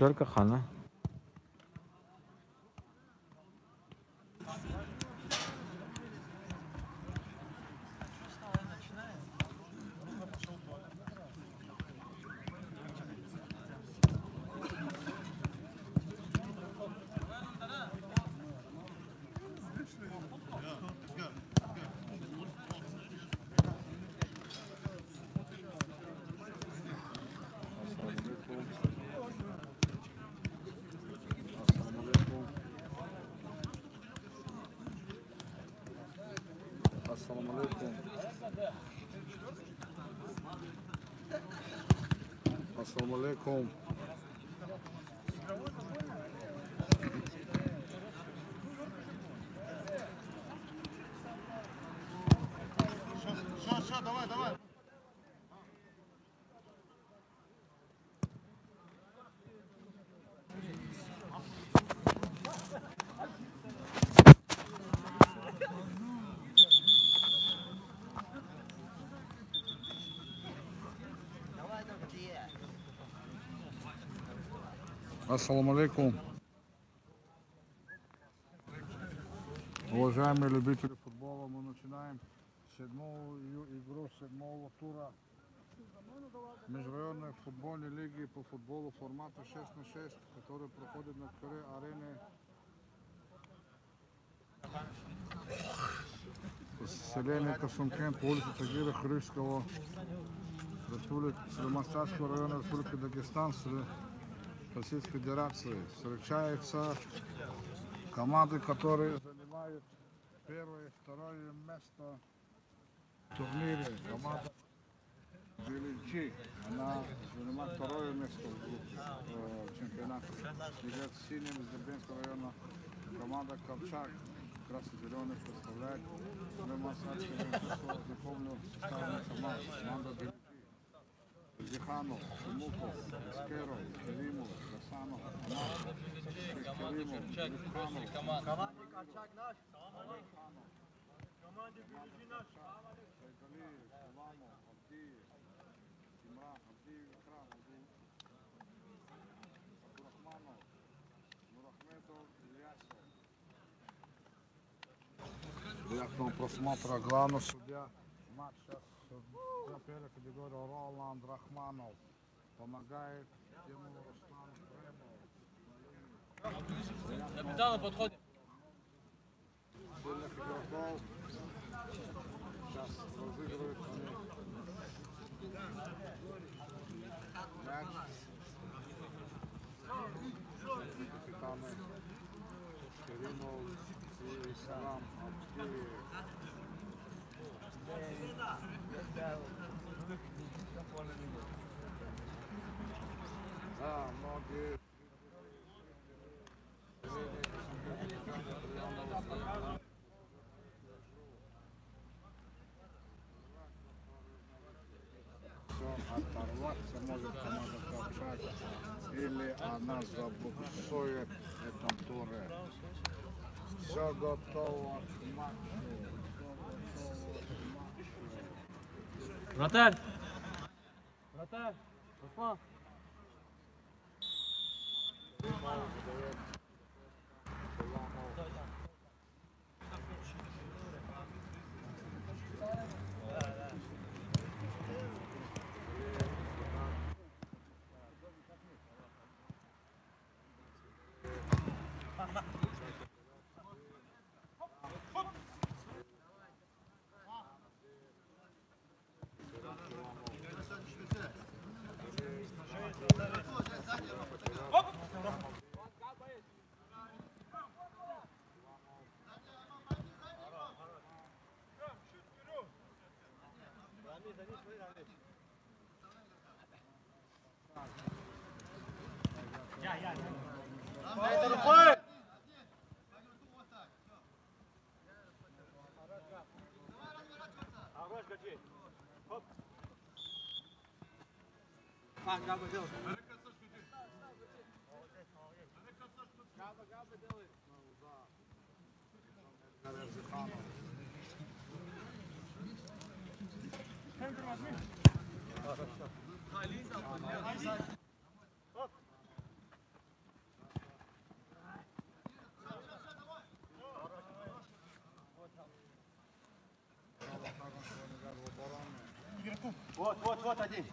четверка хана. Assalamu alaikum. Assalamu alaikum. Все, давай. Ассаламу алейкум. Уважаемые любители футбола, мы начинаем седьмую игру седьмого тура межрайонной футбольной лиги по футболу формата 6-на-6, который проходит на арене поселение Касумкент по улице Тагира Хрюшского, Средомостатского района Республики Дагестан, Российской Федерации. Встречаются команды, которые занимают первое и второе место в турнире. Команда Белинчи, она занимает второе место в чемпионате. Играет с синим из Дербенского района. Команда Колчак, красно-зеленый, представляет Средомостатское, не помню, составная команда Белинчи. Зиханов, Шумуков, Искеров, Керимов, Гасанов, Амаров, Керимов, Зиханов. Команде Колчак наш. Команде Белинчи наш. Сайгалиев, Саламов, Абдиев, Имран, Абдиев, Икрам, Абдурахманов, Нурахметов, Ильясов. Приятного просмотра. Главный судья матча. Первая категория Роланд Рахманов помогает Тимуру Руслану Кремову. Капитану подходит. Сильных игроков. Сейчас разыгрывают они мяч. Капитаны Керимов и Салам Абдиев. Да, многие оторваться может команда Колчак, или она забуксует в этом туре. Все готово к матчу. Вратарь! Руслан! Вот один.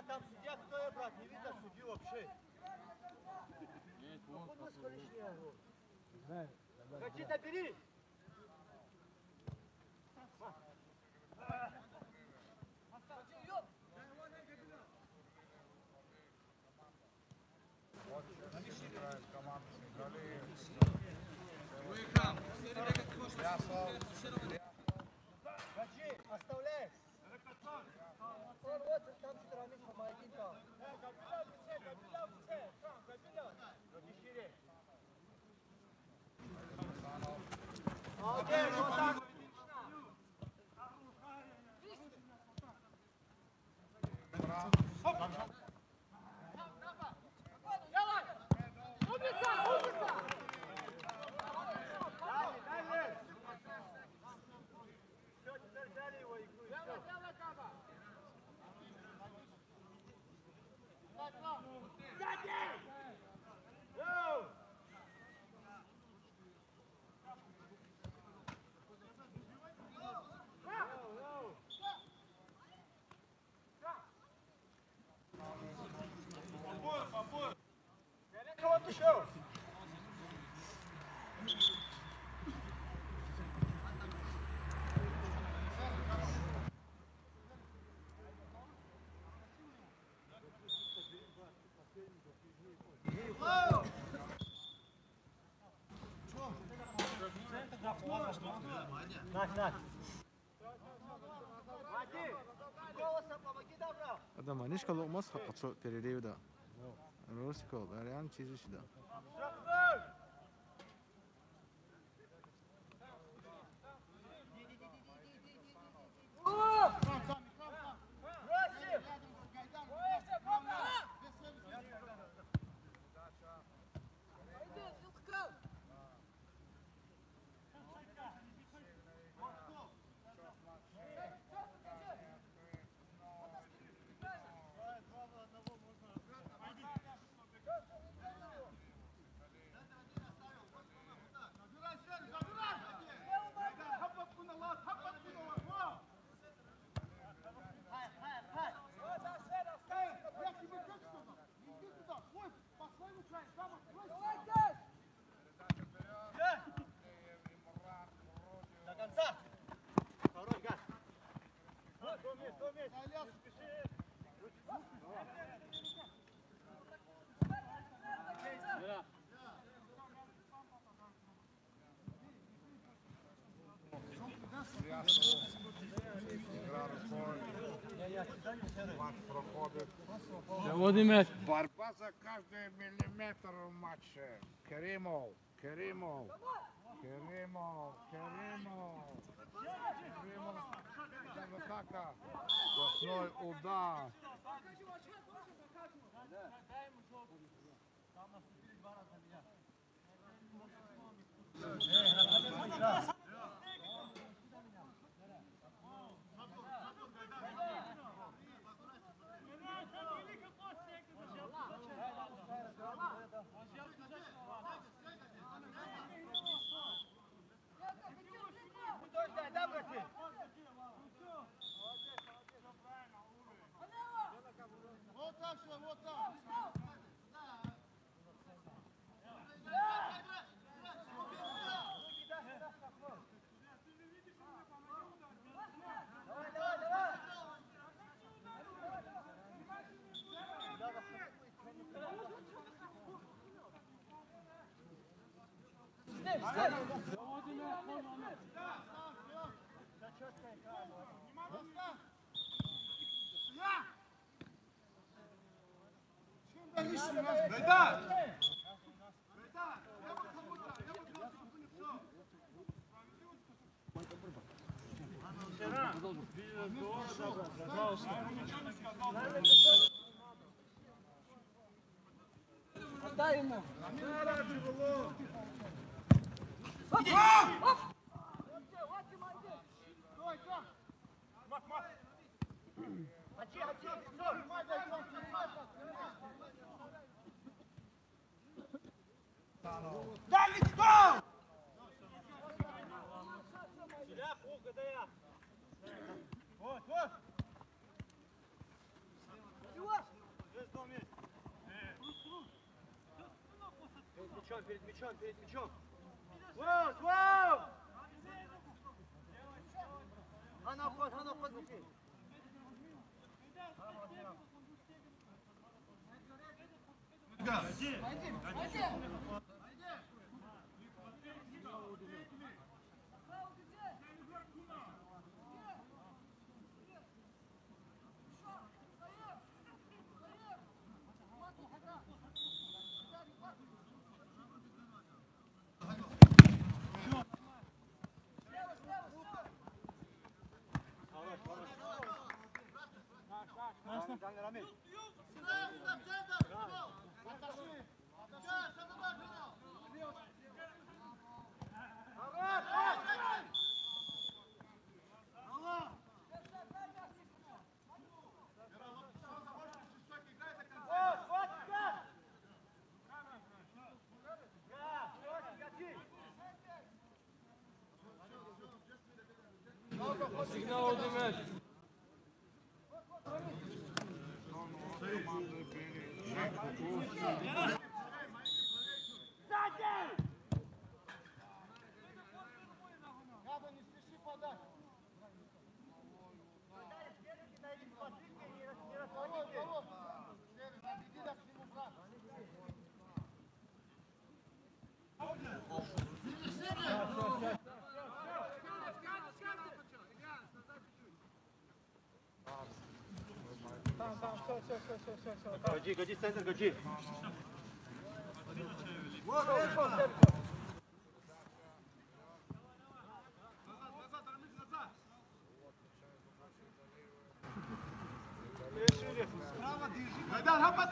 Там судья кто я, брат? Не видно судью вообще. Ходи, забери! Играет команда Сенегалии. Ходи, оставляй! Вот, там Рамис, помогите. Окей, вот так. Adam anishka lo'mas xaqqa pererevda. Rosikol, arian chizishda. Борьба за каждый миллиметр в матче. Керимов. Атака. Сплошной удар. Вот так. четко играем. Отдай ему. Дай лицо! Вот, вот! Перед мячом, перед мячом! Вот, вот! Она вход, Луки! Сигнал до мяч. Надо не спеши подать. Иди так к нему, брат. Все. Годи, годи, центр, годи. Вот, справа держи. Айдар, хапат!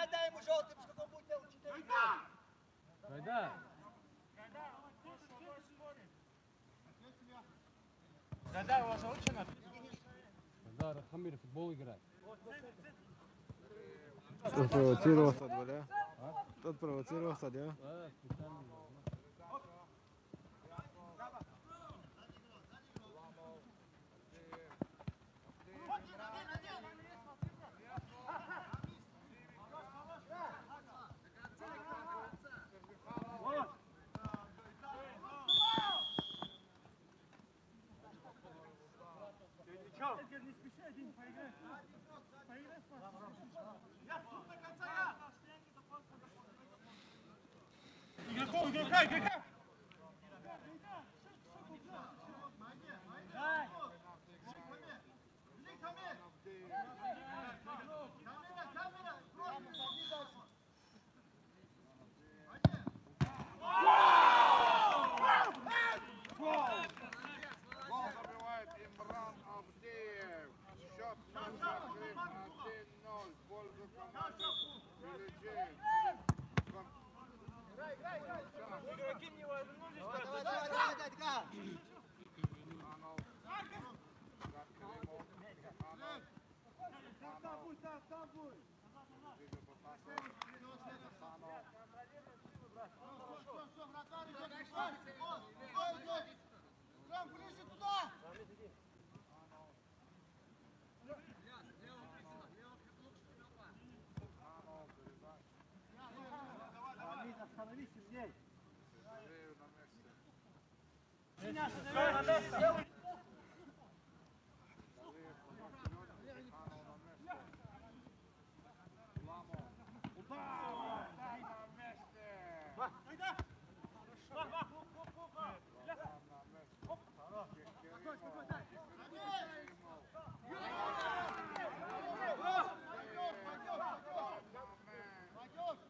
Дай ему желтый, сколько он будет делать 4. Гайдар. Гайдар, у вас лучше надо? Гайдар, Хамир, футбол играть. Тот провоцировал Садваля. Тот провоцировал Садваля. Да, специально. Игрока! Гол забивает Имран Авдеев. Счет закрыт 1-0 в пользу команды Белиджи. Игроки не возьмут. Давай. Там будет. Прям ближе туда! Остановись, Сергей! На месте!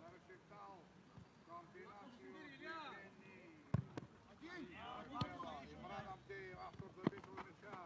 Нарочитал комбинацию движений. Имран Абдеев, автор забитого мяча.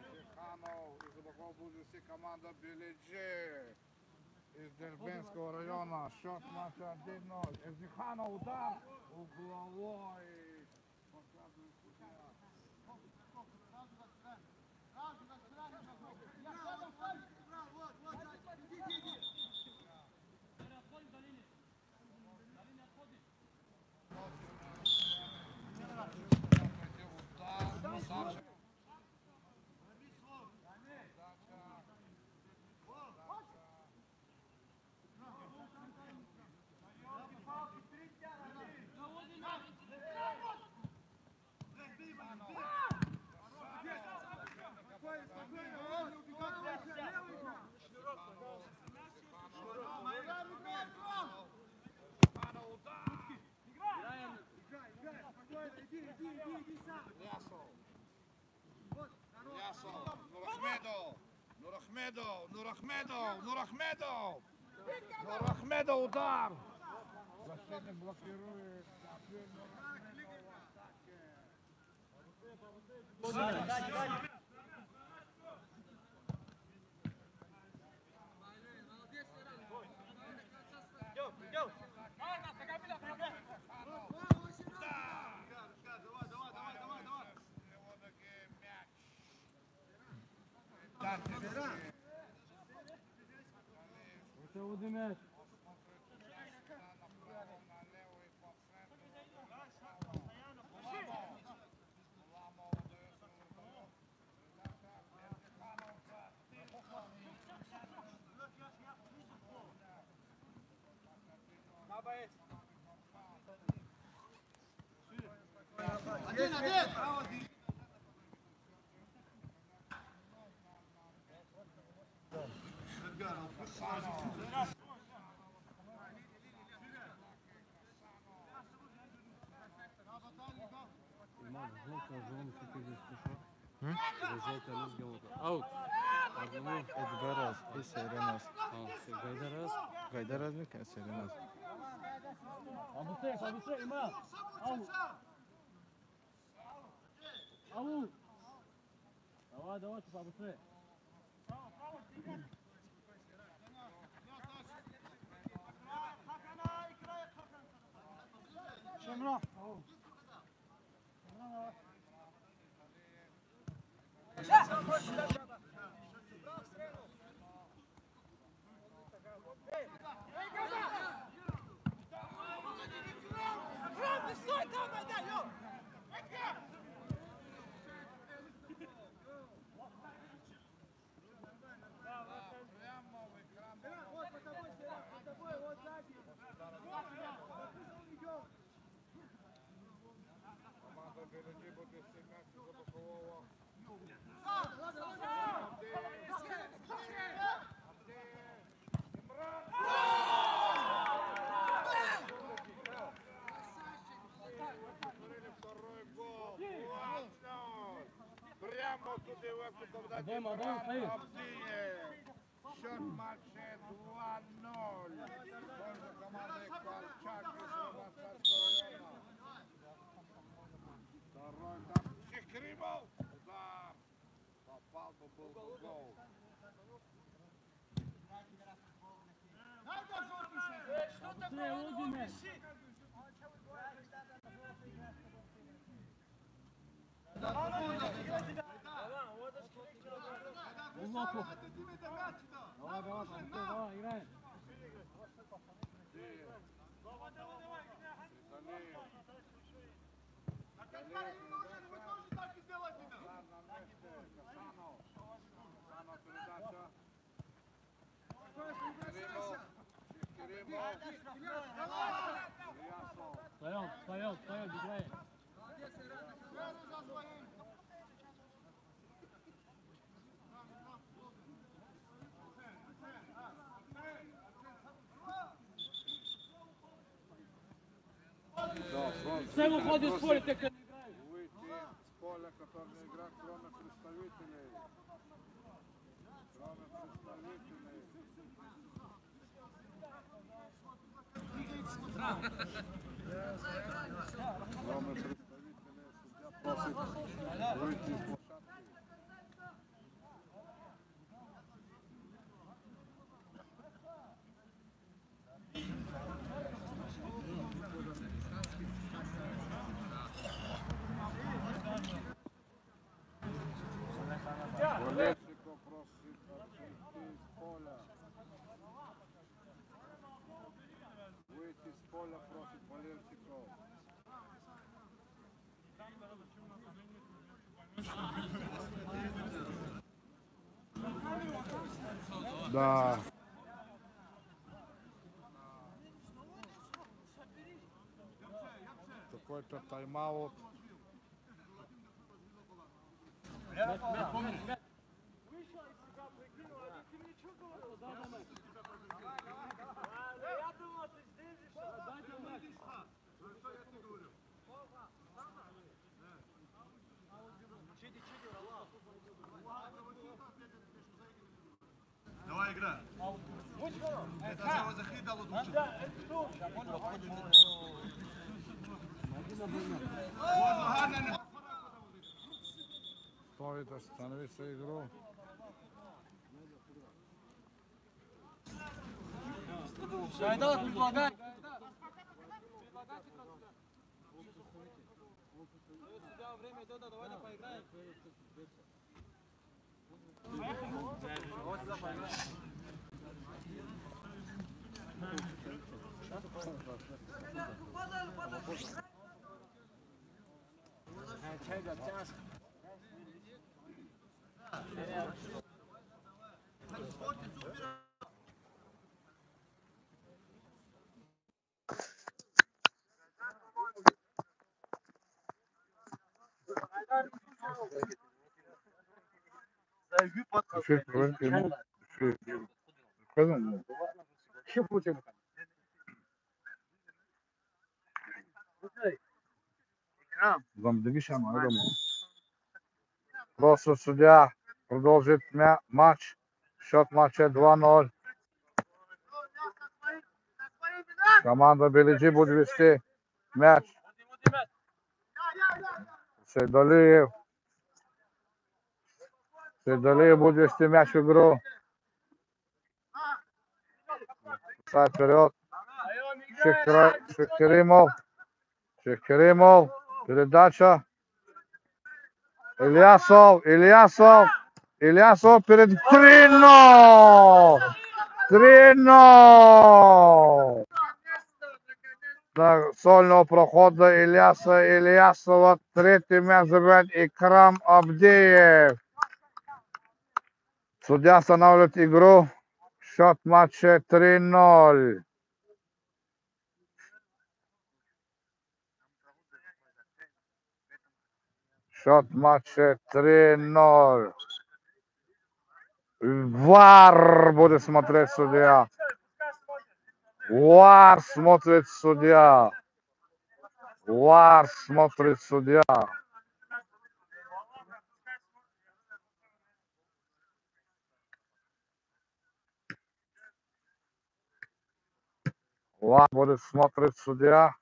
Эрзиханов, из боков будет команда Белиджи из Дербенского района. Счет матча 1-0. Эрзиханов удар угловой. Показывает судья. Нурахмедов удар. Защитник блокирует. Это удумять. Аут. Эдбараз, Серенас. Гайдарас. Гайдараз не Серенас. Побыстрее, Имал. Ау. Давай, побыстрее. Шамра. Команда Белиджи будет стремиться до бокового. Второй гол. Прямо туда в эту, когда счет матча 2-0. Пользу команды Колчак из Москвы района. Второй удар. Чекримов. Удар. Попал бы, был бы гол. Быстрее, Владимир! Глубоко. Давай, давай, играем. Встаем, играем. Все выходит с поля, ты как играешь. Выйти с поля, который не играет, кроме представителей. Кроме представителей. Кроме представителей, судья просит выйти из площадки. Болельщиков просит выйти из поля. Выйти из поля просит болельщиков. Да. Какой-то тайм-аут. Давай, игра. Это за захи дало душу. Стоит остановиться игру. Гайдар, предлагай. Сюда время идет, давай поиграем. Просто судья продолжит матч. Счет матча 2-0. Команда Белиджи будет вести мяч. Сейдалиев будет вести мяч в игру. Вперед. Шехкеримов. Передача. Ильясов перед 3-0. 3-0. До сольного прохода Ильясова. Третий мяч забирает Икрам Абдиев. Судья останавливает игру. Счет матча 3-0. Счет матча 3-0. ВАР будет смотреть судья. ВАР смотрит судья. ВАР смотрит судья. ВАР будет смотреть судья.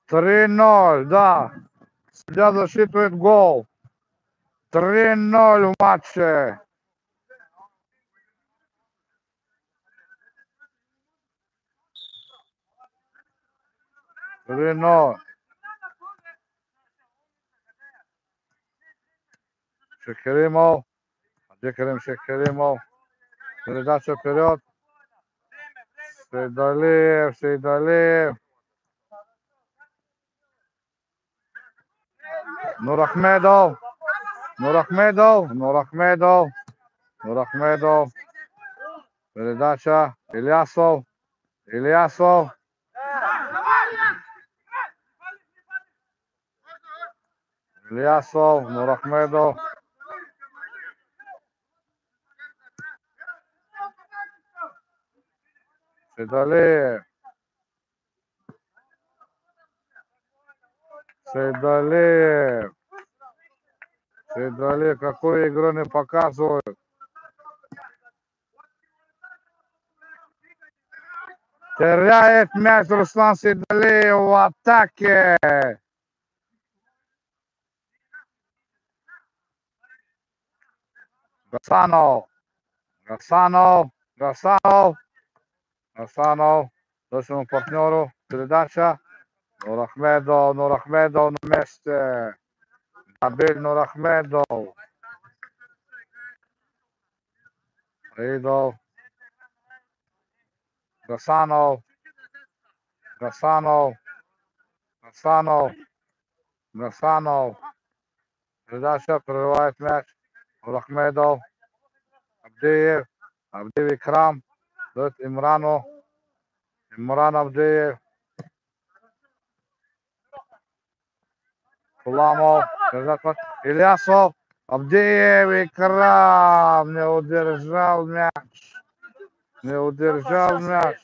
3-0, да. Судья засчитывает гол. 3-0 в матче. Рено. Шекеримов. Декарем Шекеримов. Передача вперед. Сейдалиев, Сейдалиев. Нурахмедов. Нурахмедов. Нурахмедов. Нурахмедов. Передача. Ильясов. Ильясов. Ильясов. Нурахмедов. Сейдалиев. Сейдалиев. Сейдалиев. Какую игру не показывают? Теряет мяч Руслан Сейдалиев в атаке. Гасанов. Гасанов. Гасанов. Гасанов. Своему партнеру. Передача. Нурахмедов. Нурахмедов на месте. Абель Нурахмедов. Ридов. Гасанов. Гасанов. Гасанов. Гасанов. Передача. Прерывает мяч. Нурахмедов. Абдеев. Абдеев Икрам. Дает Имрану. Имран Абдеев. Куламов. Ильясов. Абдеев Икрам. Не удержал мяч. Не удержал мяч.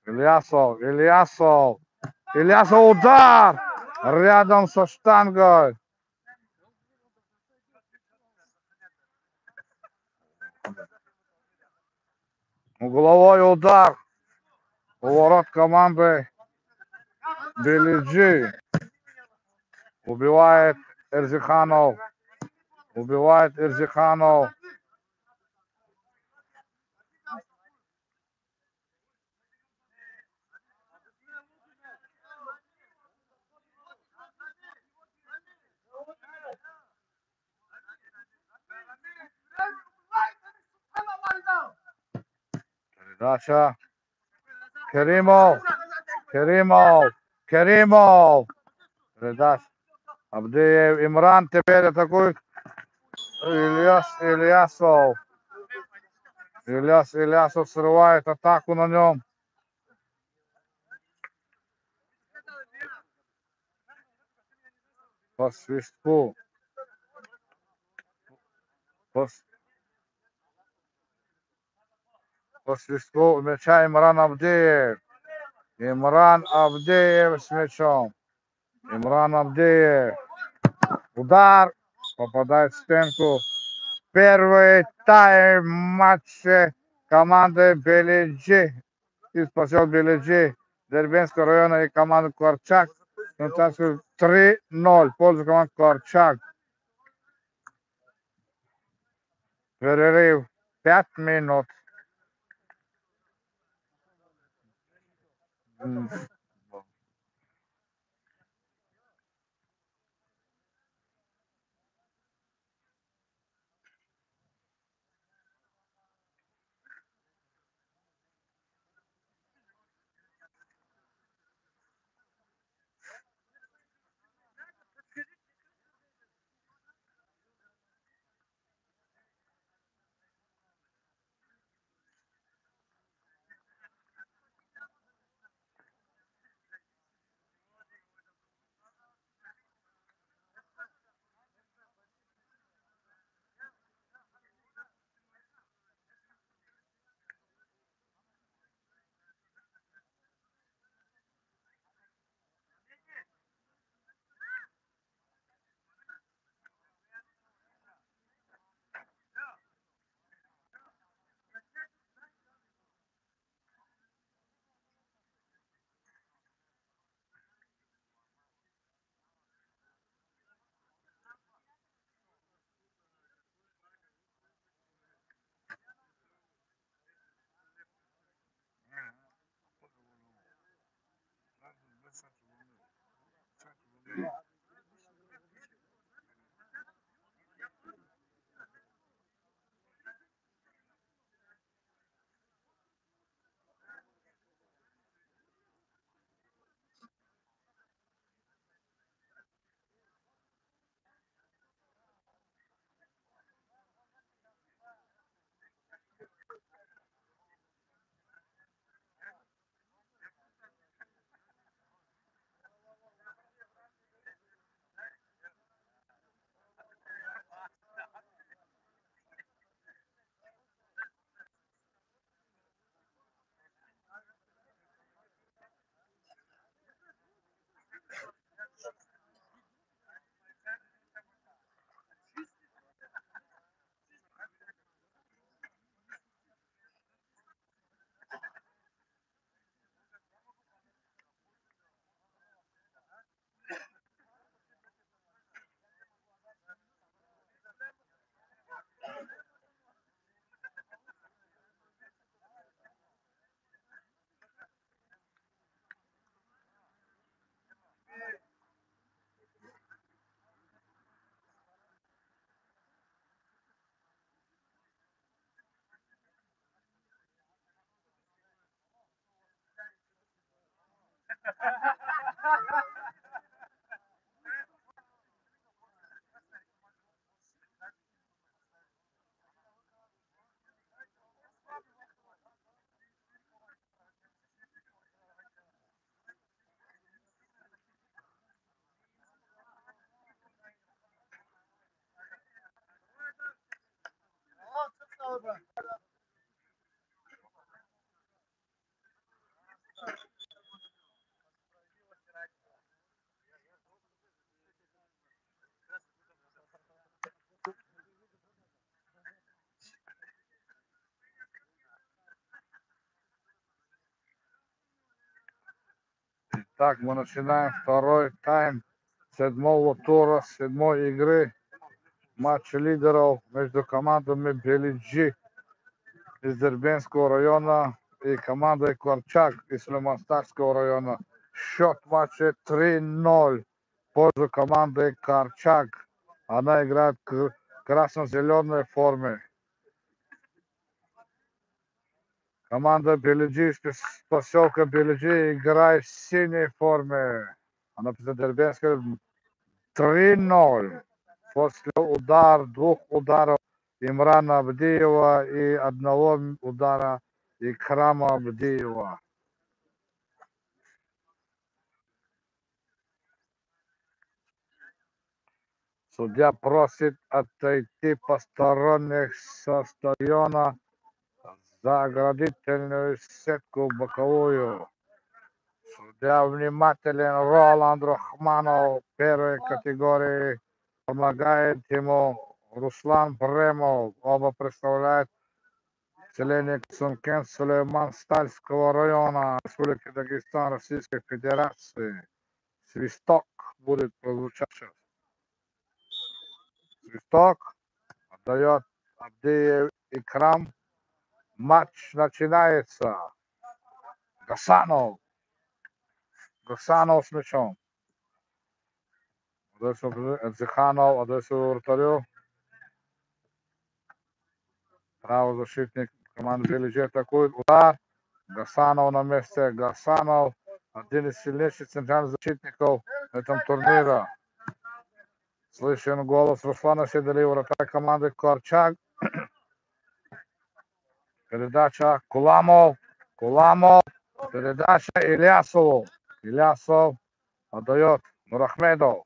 Ильясов. Ильясов. Ильясов удар. Рядом со штангой. Угловой удар. Поворот команды Белиджи. Убивает Эрзиханов. Убивает Эрзиханов. Передача. Керимов. Керимов. Керимов. Передача. Абдеев. Имран теперь атакует. Ильясов. Ильясов срывает атаку на нем. По свистку. По свистку мяча Имран Абдеев. Имран Абдеев с мячом. Имран Абдеев. Удар. Попадает в стенку. Первый тайм матча команды Белиджи. Из поселка Белиджи. Дербенского района и команды Корчак. 3-0 в пользу команды Корчак. Перерыв 5 минут. Так, мы начинаем второй тайм седьмого тура, седьмой игры. Матч лидеров между командами Белиджи из Дербенского района и командой Корчак из Лиманстарского района. Счет матча 3-0 в пользу команды Корчак. Она играет в красно-зеленой форме. Команда Белиджи из поселка Белиджи играет в синей форме. Она Дербенская 3-0. После двух ударов Имрана Абдиева и одного удара Икрама Абдиева. Судья просит отойти посторонних со стадиона за оградительную сетку боковую. Судья внимателен. Роланд Рахманов первой категории. Помогает ему Руслан Бремов. Оба представляют население Цункен Сулейман-Стальского района Республики Дагестан Российской Федерации. Свисток будет прозвучать сейчас. Свисток отдает Абдиев Икрам. Матч начинается. Гасанов с мячом. Зиханов отдает вратарю. Правозащитник команды Белиджи атакует. Удар. Гасанов на месте. Гасанов один из сильнейших центральных защитников в этом турнире. Слышен голос Руслана Седалиева, вратарь команды Корчак. Передача Куламов. Передача Ильясову. Ильясов отдает Нурахмедов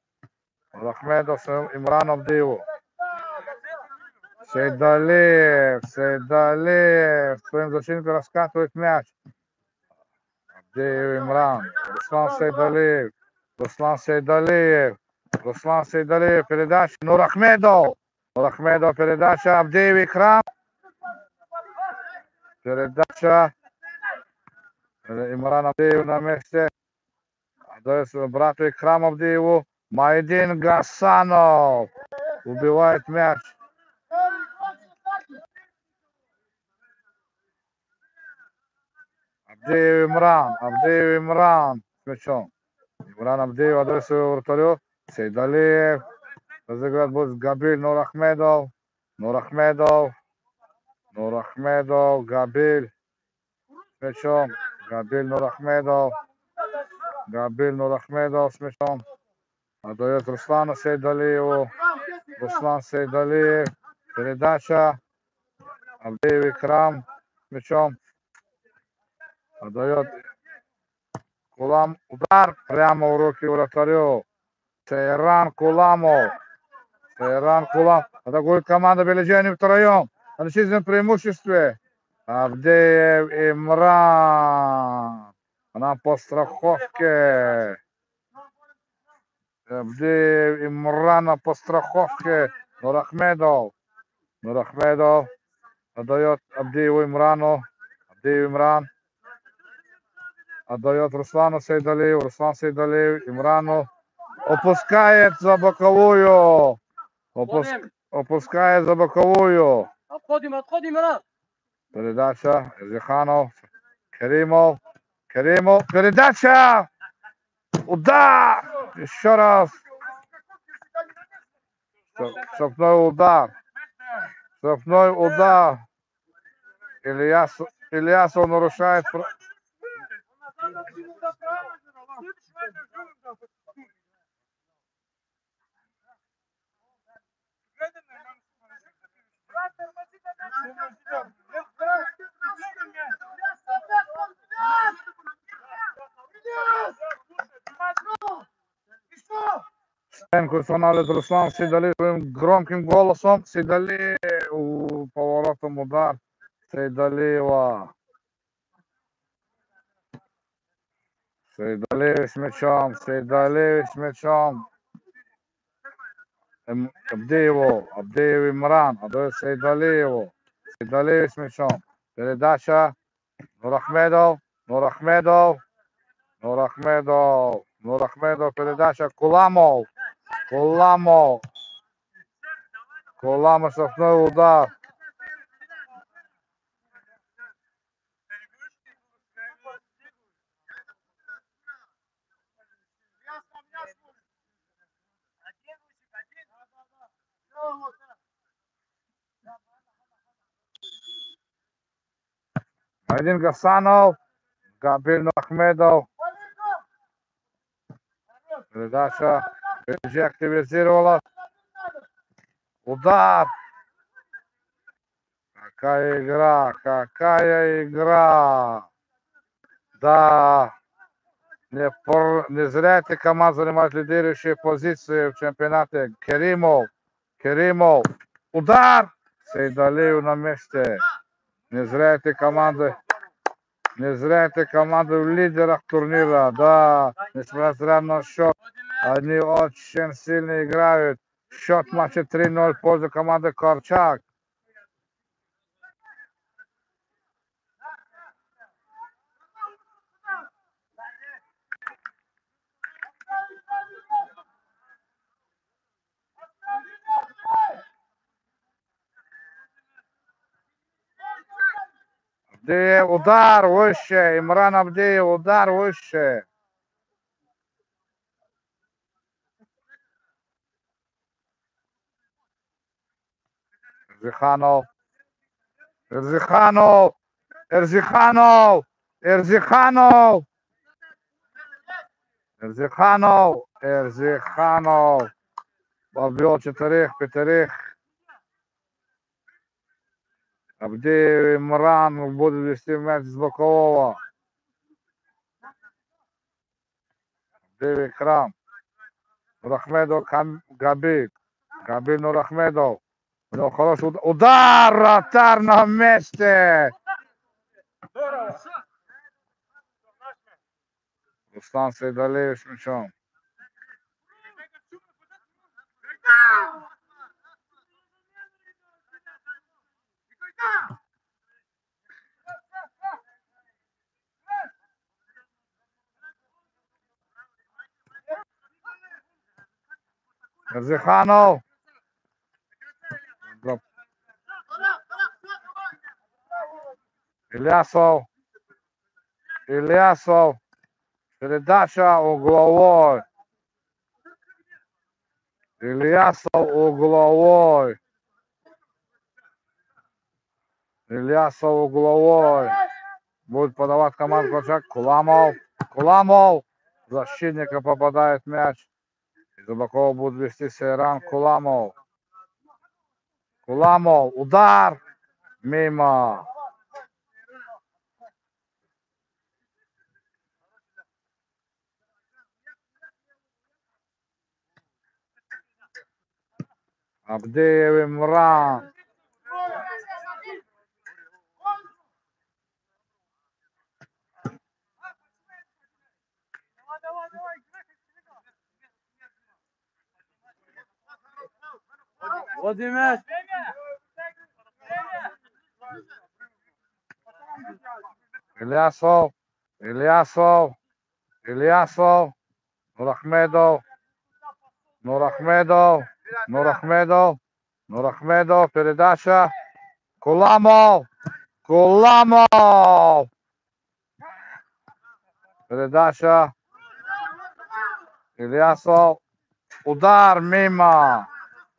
с Имраном Абдиеву. Сейдалиев. Своим защитником раскатывает мяч. Абдиев Имран. Руслан Сейдалиев. Передача Нурахмедов. Передача Абдиев Икрам. Передача Имран Абдиев на месте. Отдает брату Икрам Абдиеву. Майдин Гасанов убивает мяч. Абдиев Имран с мячом. Имран Абдиев отдает своего вратарю. Сейдалиев. Разыграть будет Габиль Нурахмедов. Габиль с мячом. Габиль Нурахмедов с мячом. Отдает Руслану Сейдалиеву. Руслан Сейдалиев. Передача. Абдиев Икрам с мячом. Отдает Кулам. Удар прямо в руки вратарю. Сейран Куламов. Атакует команда Белиджи, они втроем. На численном преимуществе. Абдиев Имран. Она по страховке. Абдиев Имрана по страховке. Нурахмедов отдает Абдиеву Имрану. Имран отдает Руслану Сейдалиеву. Руслан Сейдалиев Имрану. Опускает за боковую. Отходим, Имран. Передача. Зиханов. Керимов. Передача. Удар. Еще раз. Штрафной удар. Ильясов нарушает. Стенко станавливает Руслан Сейдали своим громким голосом. Сейдали у поворотом удар. Сейдалиева. Сейдалиев с мячом. Сейдалиев с мячом. Абдеев Имран. Отдает Сейдалиеву. Сейдалиев с мячом. Передача. Нурахмедов. Нурахмедов. Нурахмедов. Нурахмедов. Передача. Куламов. Куламов. Куламов штрафной удар. Один Гасанов. Габир Нурахмедов. Передача. Пережи активизировалась. Удар. Какая игра. Какая игра. Да. Не зря эти команды занимают лидирующие позиции в чемпионате. Керимов. Удар. Сейдалиев на месте. Не зря эти команды в лидерах турнира. Да, несмотря на счет, они очень сильно играют. Счет матча 3-0 в пользу команды Корчак. Абдеев, удар выше. Имран Абдеев, удар выше. Эрзиханов. Побил 4-5. Абдеев Имран будет вести мяч с бокового. Абдеев Икрам. Нурахмедов Габир. Габир Нурахмедов. Ну, хороший удар. Вратарь на месте. Руслан Сейдалиев с мячом. Эрзиханов. Ильясов. Передача угловой. Ильясов угловой. Будет подавать команду Корчак. Куламов. Защитника попадает мяч. Из-за боков будет вести Сейран Куламов. Удар. Мимо. Абдеев Имран. Владимир. Ильясов. Нурахмедов. Передача. Куламов. Передача. Ильясов. Удар мимо.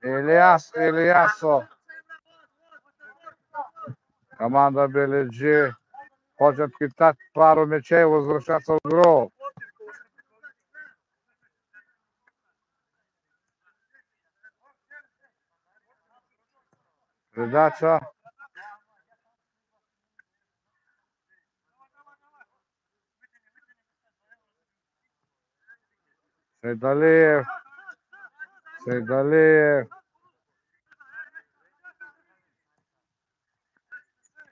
Ильясов. Команда Белиджи хочет кидать пару мячей и возвращаться в игру. Передача. Сейдалиев. Сейдалиев.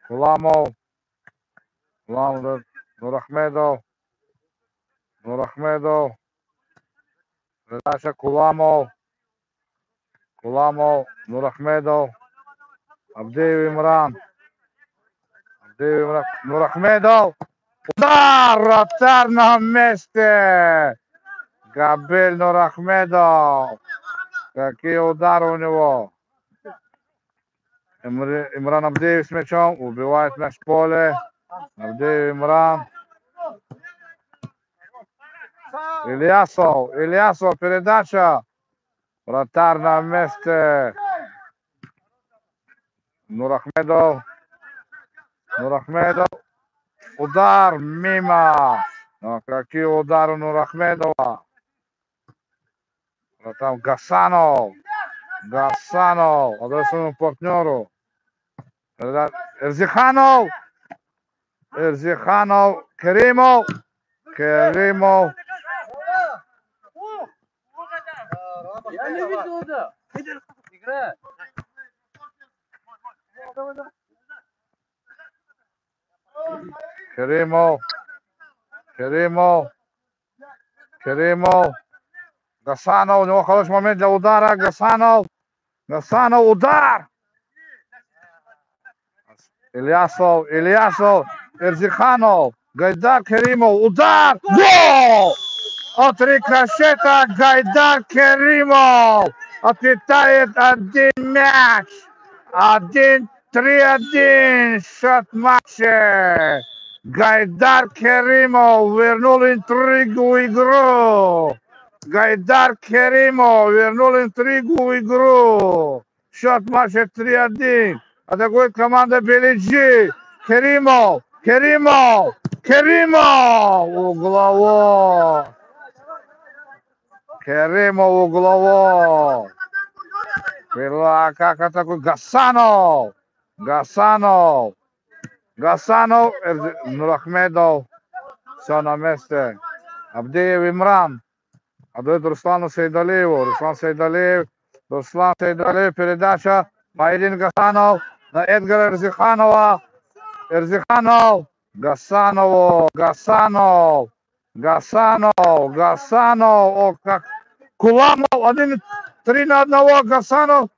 Куламов. Куламов. Нурахмедов. Нурахмедов. Передача Куламов. Куламов. Нурахмедов. Авдеев Имран. Авдеев Имран. Нурахмедов. Удар! Вратарь на месте! Габель Нурахмедов. Какие удары у него. Имран Авдеев с мячом. Убивает мяч в поле. Авдеев Имран. Ильясов. Ильясов. Передача. Вратарь на месте. Нурахмедов. Нурахмедов. Удар мимо. Но какие удары Нурахмедова. Там Гасанов. Гасанов. Отдает своему партнеру. Эрзиханов. Эрзиханов. Керимов. Керимов. Я не видел, да. Игра. Керимов. Керимов. Керимов. Гасанов. У него хороший момент для удара. Гасанов. Гасанов. Удар. Ильясов. Ильясов. Эрзиханов. Гайдар Керимов. Удар. Гол! От рикошета Гайдар Керимов отлетает один мяч. 3-1 счет матча. Гайдар Керимов вернул интригу в игру. Гайдар Керимов вернул интригу в игру. Счет матча 3-1. Атакует команда Белиджи. Керимов. Керимов. Керимов. Угловой. Керимов угловой. Как атакует Гасанов. Гасанов. Гасанов. Нурахмедов. Все на месте. Авдеев Имран. Отдает Руслану Сейдалиеву. Руслан Сейдалиев. Руслан Сейдалиев. Передача. Майдин Гасанов. На Эдгара Эрзиханова. Эрзиханов. Гасанову. Гасанов. Гасанов. Гасанов. О, как. Куламов. 3-1. Гасанов.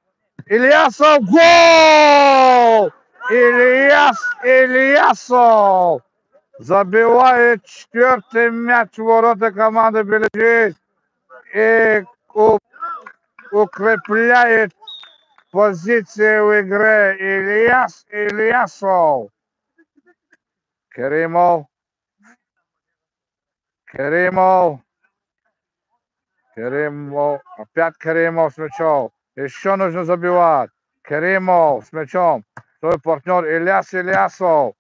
Ильясов. Гол! Ильясов забивает 4-й мяч в ворота команды Белиджи и укрепляет позиции в игре. Ильясов. Керимов. Керимов. Керимов. Опять Керимов с мячом. Еще нужно забивать. Керимов с мячом. Свой партнер Ильясов.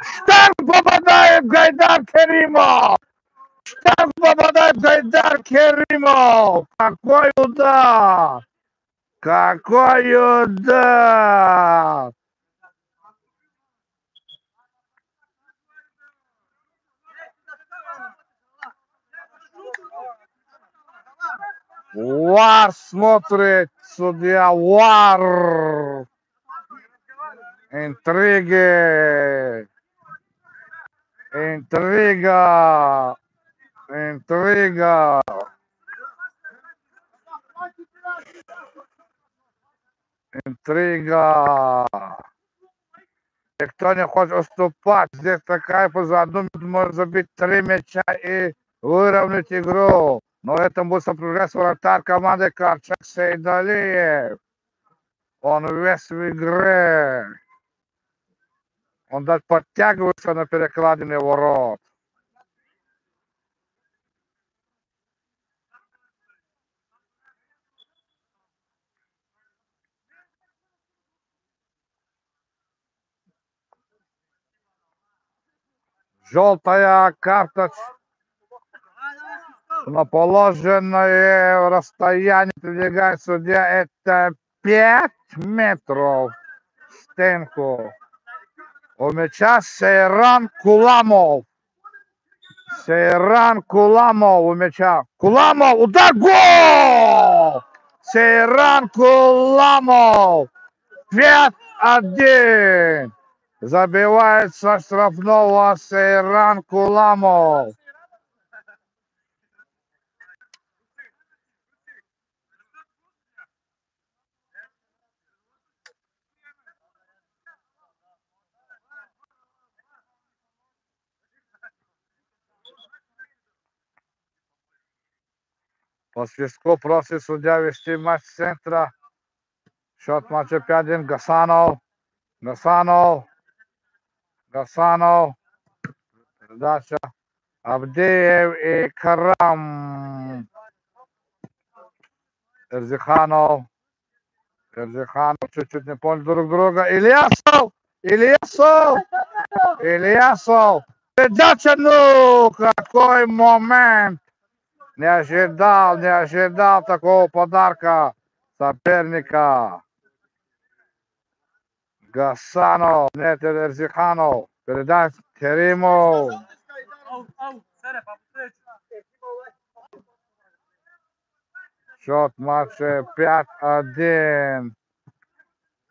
Штанг попадает Гайдар Керимов! Штанг попадает Гайдар Керимов! Какой удар! Какой удар! ВАР смотрит, судья ВАР. Интриги. Интрига. Интрига. Интрига. Никто не хочет уступать. Здесь такая за одну минуту может забить 3 мяча и выровнять игру. Но это будет сопровождаться вратарь команды Карчак Сейдалиев. Он весь в игре. Он даже подтягивается на перекладине ворот. Желтая карточка на положенное расстояние придвигает судья. Это 5 метров в стенку. У мяча Сейран Куламов. Сейран Куламов у мяча. Куламов, удар, гол! Сейран Куламов. 5-1. Забивает со штрафного Сейран Куламов. По свистку просит судья вести матч с центра. Счет матча 5-1. Гасанов. Передача. Авдеев и Карам. Эрзиханов чуть-чуть не понял друг друга. Ильясов. Передача, ну, какой момент. Не ожидал такого подарка соперника. Гасанов, нет, Эрзиханов. Передача Керимов. Счет матча 5-1.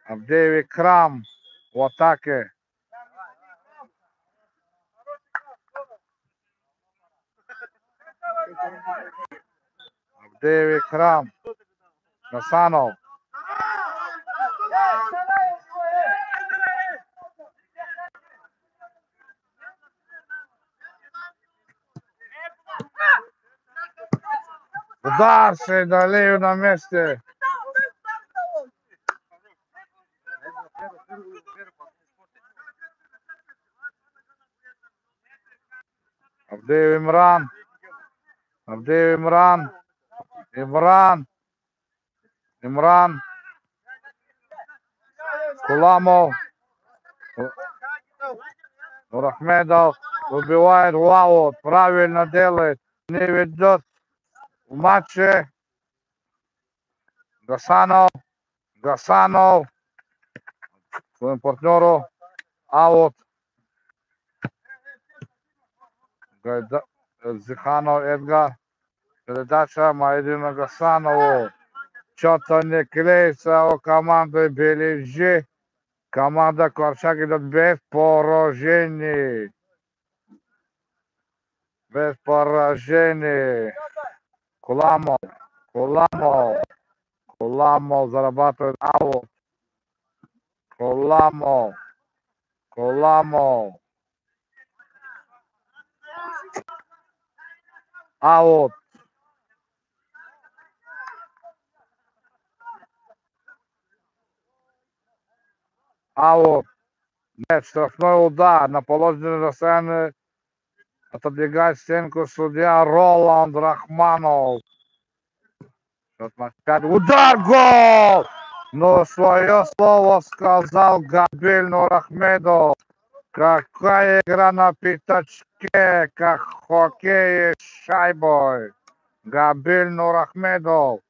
Авдеев и Крам в атаке. Авдеев и Крам. Гасанов. Удар Сейдалиев на месте. Авдеев Имран. Куламов. Нурахмедов убивает в аут. Правильно делает. Не ведет в матче. Гасанов. Своему партнеру. Аут. Зиханов Эдгар. Передача Маидину Гасанову. Что-то не клеится у команды Бележи. Команда Корчак идет без поражений. Куламов зарабатывает аут. Куламов. Аут. Нет, штрафной удар на положенное расстояние. Отодвигает стенку судья Роланд Рахманов. Удар, гол! Но свое слово сказал Габель Нурахмедов. Какая игра на пятачке, как в хоккее с шайбой. Габель Нурахмедов.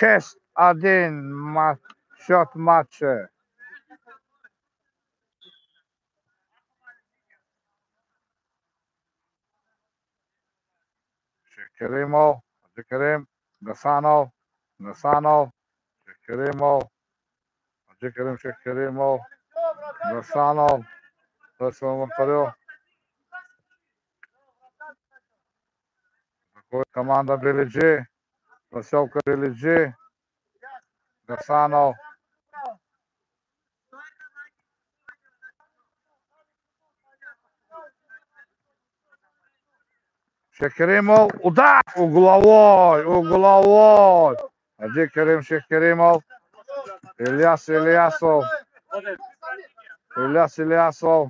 6-1 счет матча. Керимов, Абдикерим, Гасанов, Керимов, Абдикерим, Гасанов, своему вратарю. Команда Бележи, поселка Бележи, Гасанов. Шекеримов, удар угловой. Абдикерим Шекеримов, Ильясов. Ильяс Ильясов.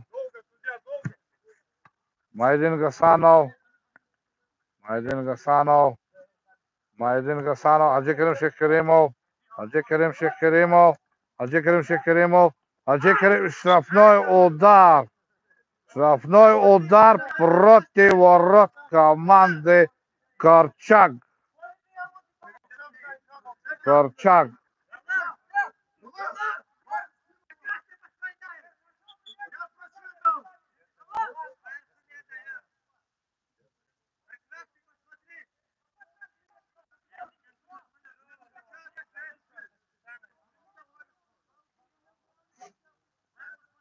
Майдин Гасанов. Майдин Гасанов. Майдин Гасанов. Хаджикерим Шейх-Каримов. Хаджикерим Шейх-Каримов. Хаджикерим Шейх-Каримов. Хаджикерим. Штрафной удар. Штрафной удар против ворот команды Корчак. Корчак.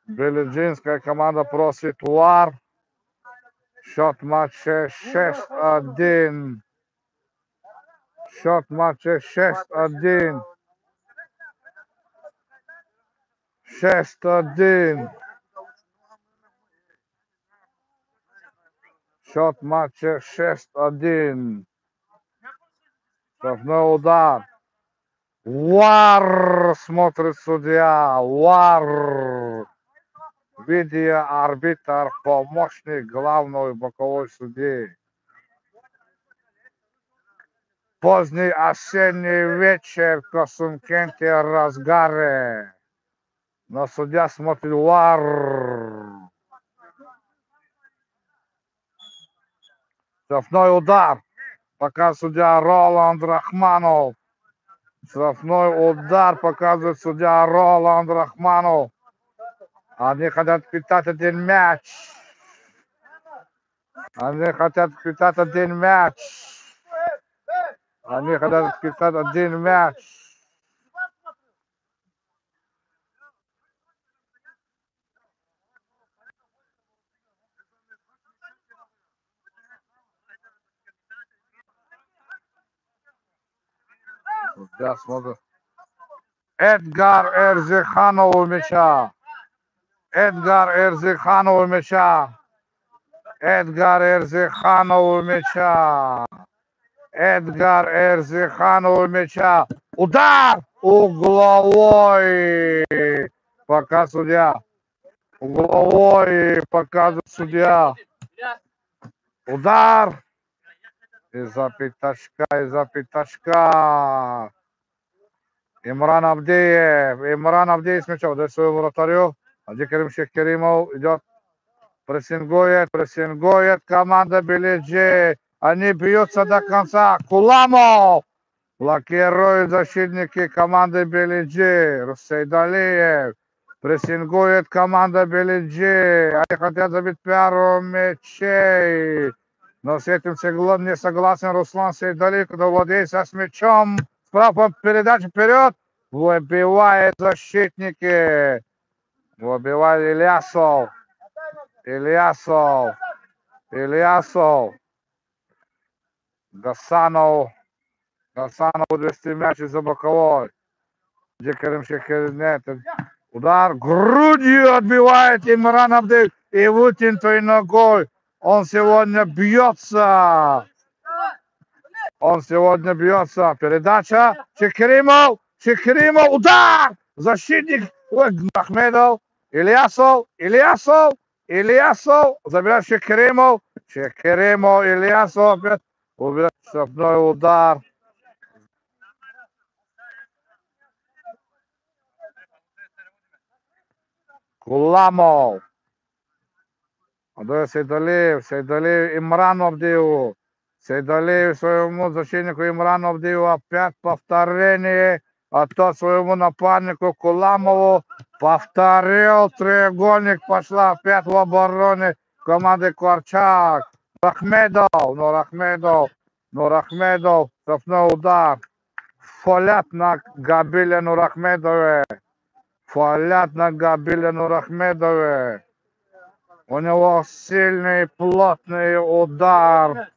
Беледжинская команда просит ВАР. Счет матча 6-1. Счет матча 6-1. 6-1. Счет матча 6-1. Штрафной удар. ВАР смотрит судья. ВАР. Видеоарбитр, помощник главной боковой судьи. Поздний осенний вечер в Косункенте разгаре. Но судья смотрит ВАР. Штрафной удар. Пока судья Роланд Рахманов. Штрафной удар показывает судья Роланд Рахманов. Они хотят питать один мяч. Они хотят питать один мяч. Они хотят питать один мяч. Да, смотрю. Эдгар Эрзиханов у мяча. Эдгар Эрзиханов у мяча. Эдгар Эрзиханов у мяча. Эдгар Эрзиханов у мяча. Удар! Угловой! Пока судья. Угловой показывает судья. Удар! Из-за пятачка, из-за пятачка. Имран Авдеев с мячом. Дает своему вратарю. Хаджикерим Шейх-Каримов идет. Прессингует команда Беледжи. Они бьются до конца. Куламов. Блокируют защитники команды Беледжи. Русейдалиев. Прессингует команда Беледжи. Они хотят забить пару мячей. Но с этим не согласен Руслан Сейдалиев, когда владеет с мячом. Справа передача вперед. Выбивает защитники. Выбивает Ильясов. Ильясов. Гасанов 200 мяч из-за боковой. Джекерим Шейх-Каримов. Удар грудью отбивает Имран Авдеев. И вытянутой ногой. Он сегодня бьется. Передача. Шейх-Каримов. Удар. Защитник. Ахмедов. Ильясов. Забирает Шейх-Каримов. Ильясов опять. Убирает штрафной удар. Куламов. Отдает Сейдалиев Имрану Авдееву. Сейдалиев своему защитнику Имрану Авдееву. Опять повторение. А то своему напарнику Куламову. Повторил треугольник. Пошла опять в обороне команды Корчак. Рахмедов. Штрафной удар. Фолят на Габилину Рахмедове. У него сильный, плотный удар.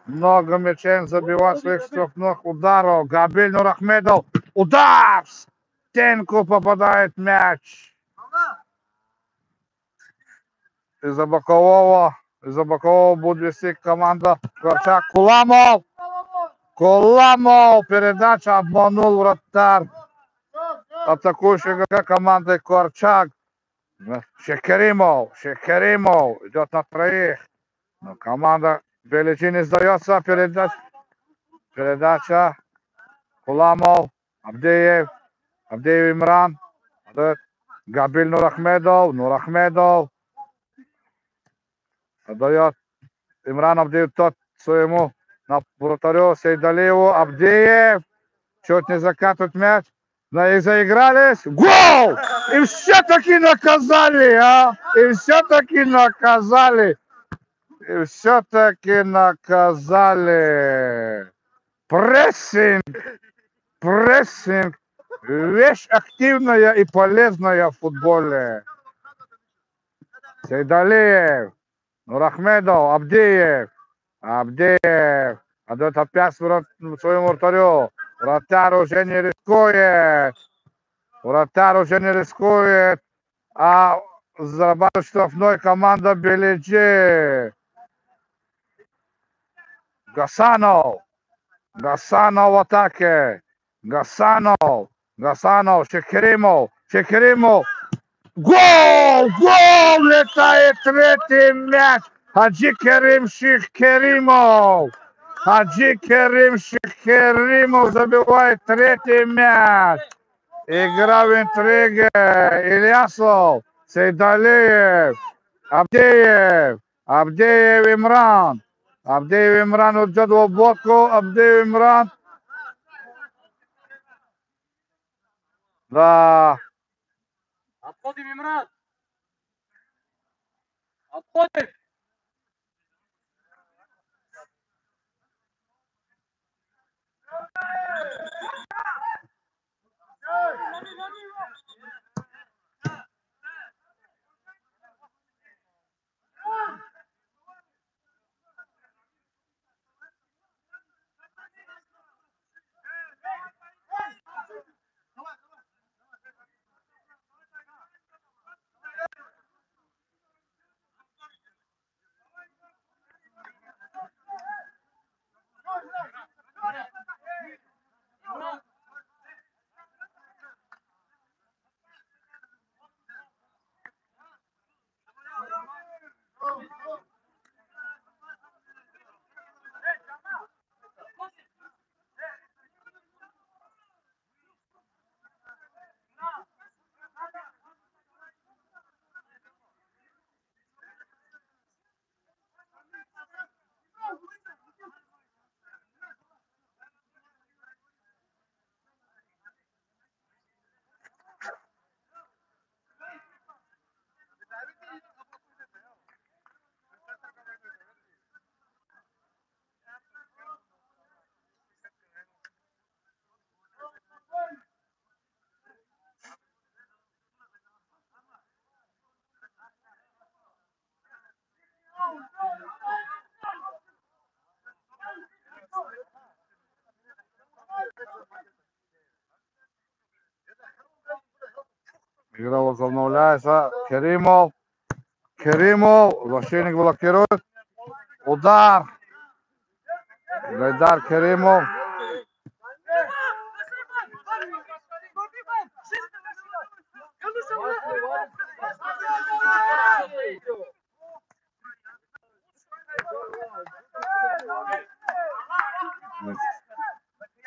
Много мячей забивает своих штрафных ударов. Габиль Нурахмедов. Удар! В стенку попадает мяч. Из-за бокового будет вести команда Корчак. Куламов. Передача обманул вратарь. Атакующая команда Корчак. Шекеримов идет на троих. Но команда Беличи не сдается. Передача. Куламов. Абдеев. Абдеев Имран. Габиль Нурахмедов. Нурахмедов. Отдает Имран Абдеев тот своему на вратарю Сейдалиеву. Абдеев. Чуть не закатывает мяч. Но их заигрались. Гол! И все-таки наказали, а! И все-таки наказали. И все-таки наказали. Прессинг. Прессинг. Вещь активная и полезная в футболе. Сейдалиев. Нурахмедов. Абдеев. Абдеев. Отдает опять своему вратарю. Вратарь уже не рискует. Вратарь уже не рискует. А зарабатывает штрафной команда Беличи. Гасанов. Гасанов в атаке. Гасанов. Гасанов. Шекеримов. Шекеримов. Гол! Гол! Летает третий мяч. Хаджи Керим Шекеримов. Хаджи Керим Шекеримов забивает третий мяч. Игра в интриге. Ильясов. Сейдалиев. Абдеев. Абдеев Имран. Абдеев Имран уйдет в блоку. Абдеев Имран. Да. Отходим, Имран. Отходим. Игра возобновляется. Керимов. Керимов. Защитник блокирует. Удар. Гайдар Керимов.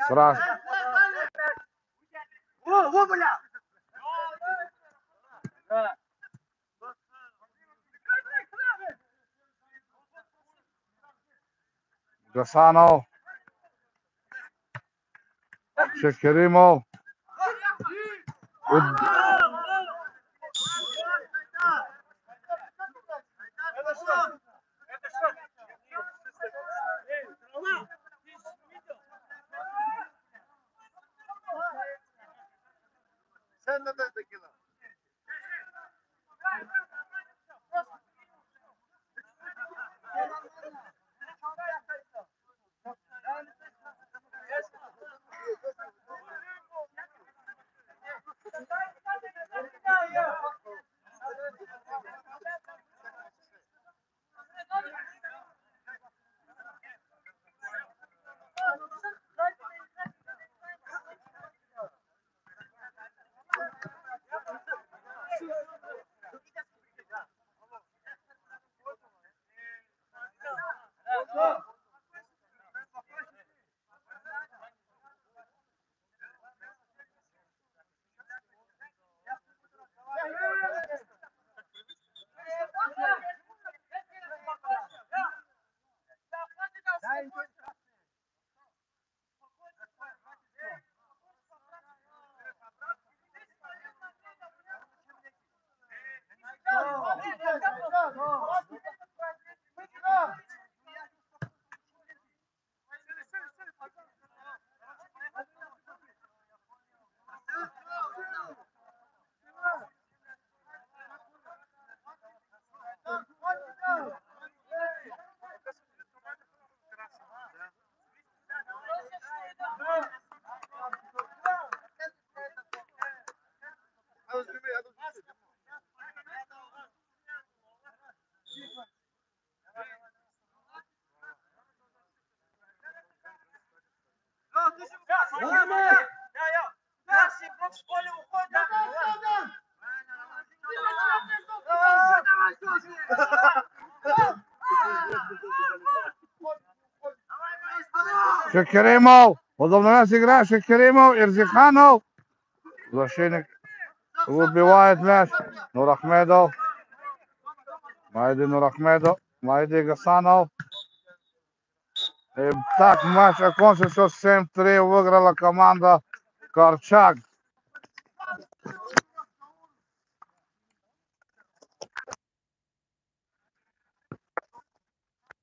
Страшно. Гасанов. Шекеримов. Sen de tequila. Шекеримов. Удобно нас игра. Шекеримов. Ирзиханов. Защитник выбивает мяч. Нурахмедов. Майди Нурахмедов. Майди Гасанов. И так матч окончился 7-3. Выиграла команда Корчак.